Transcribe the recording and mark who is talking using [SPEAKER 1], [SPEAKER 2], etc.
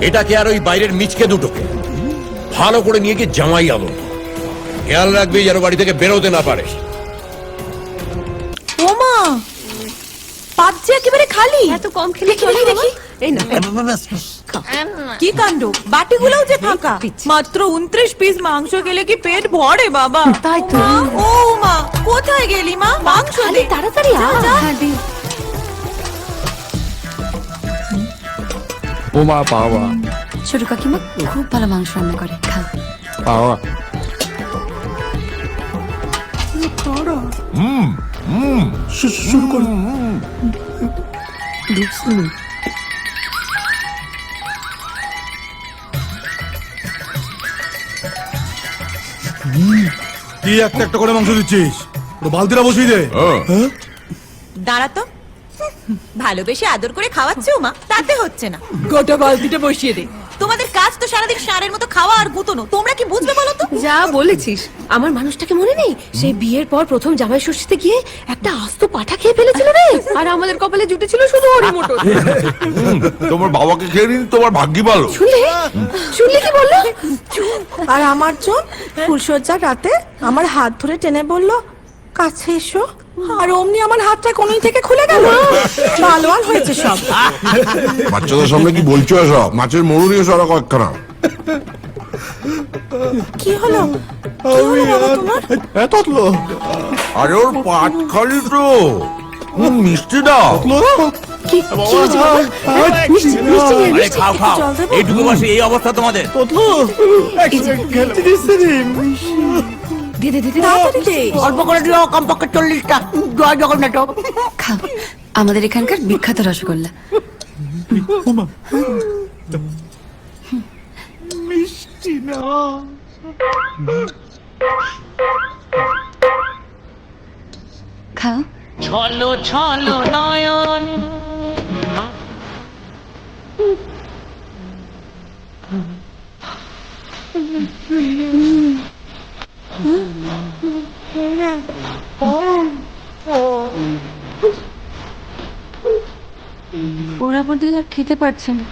[SPEAKER 1] এটাকে আর ওই বাইরের মিচকে দুটোকে ভালো করে নিয়ে গিয়ে জামাই আলো, খেয়াল রাখবি যেন বাড়ি থেকে বেরোতে না পারে।
[SPEAKER 2] ওমা, পাচ্ছে একেবারে খালি।
[SPEAKER 3] এত কম খেলে
[SPEAKER 2] দেখি দেখি।
[SPEAKER 3] এই না
[SPEAKER 2] কি কাণ্ড, বাটিগুলোও যে ফাঁকা। মাত্র 29 পিস মাংস খেলে কি পেট ভরে বাবা?
[SPEAKER 3] তাই তো।
[SPEAKER 2] ও মা, কোথায় গেলি মা? মাংস দে
[SPEAKER 3] তাড়াতাড়ি
[SPEAKER 2] যা, যা।
[SPEAKER 4] ও মা, পাওয়া
[SPEAKER 3] ছোট কাকিমা খুব ভালো মাংস রান্না করে, খাও।
[SPEAKER 4] পাওয়া শুরু করো।
[SPEAKER 5] কি একটা একটা করে মাংস দিচ্ছিস? বালতিটা বসিয়ে দে।
[SPEAKER 2] দাঁড়া তো, ভালোবেসে আদর করে খাওয়াচ্ছে মা, তাতে হচ্ছে না।
[SPEAKER 3] গোটা বালতিটা বসিয়ে দে।
[SPEAKER 2] তোমাদের কাজ তো সারাদিন ষাঁড়ের মতো খাওয়া আর গুতনো, তোমরা কি বুঝবে বলো তো?
[SPEAKER 3] যা বলেছিস, আমার মানুষটাকে মনে নেই? সেই বিয়ের পর প্রথম জামাই ষষ্ঠীতে গিয়ে একটা আস্ত পাঠা খেয়ে ফেলেছিল রে, আর আমাদের কপালে জুটেছিল শুধু হরি মটর।
[SPEAKER 6] তোমার বাবাকে খেয়ে নিন, তোমার ভাগ্যি ভালো।
[SPEAKER 3] শুনলে শুনলে কি বললো?
[SPEAKER 7] আর আমার জন ফুলসজ্জার রাতে আমার হাত ধরে টেনে বলল, কাছে এসো। আর অমনি আমার হাতটা কোনই থেকে খুলে গেল। ভালো আর হয়েছে সব।
[SPEAKER 6] বাচ্চাদের সামনে কি বলছো এসব? মাছের মরু নিয়ে সারা কয়েকখানা।
[SPEAKER 7] কি হলো? কি হলো বাবা তোমার?
[SPEAKER 5] ততলো
[SPEAKER 6] আরে ওর পাট খালি তো। মিষ্টি দাও।
[SPEAKER 3] কি কি হয়েছে বাবা? মিষ্টি মিষ্টি নিয়ে,
[SPEAKER 1] আরে
[SPEAKER 3] মিষ্টি।
[SPEAKER 1] খাও খাও,
[SPEAKER 7] জল দেবো?
[SPEAKER 1] এইটুকু বসে এই অবস্থা তোমাদের।
[SPEAKER 3] দে দে দে দে।
[SPEAKER 7] তাড়াতাড়ি দে।
[SPEAKER 2] অল্প করে দিও, কমপক্ষে 40টা। জয় জগন্নাথ।
[SPEAKER 3] খাও, আমাদের এখানকার বিখ্যাত রসগোল্লা।
[SPEAKER 5] মিষ্টি না।
[SPEAKER 3] খাও।
[SPEAKER 8] ছলো ছলো নয়ন
[SPEAKER 3] ওরা বোধহয় আর খেতে পারছে না।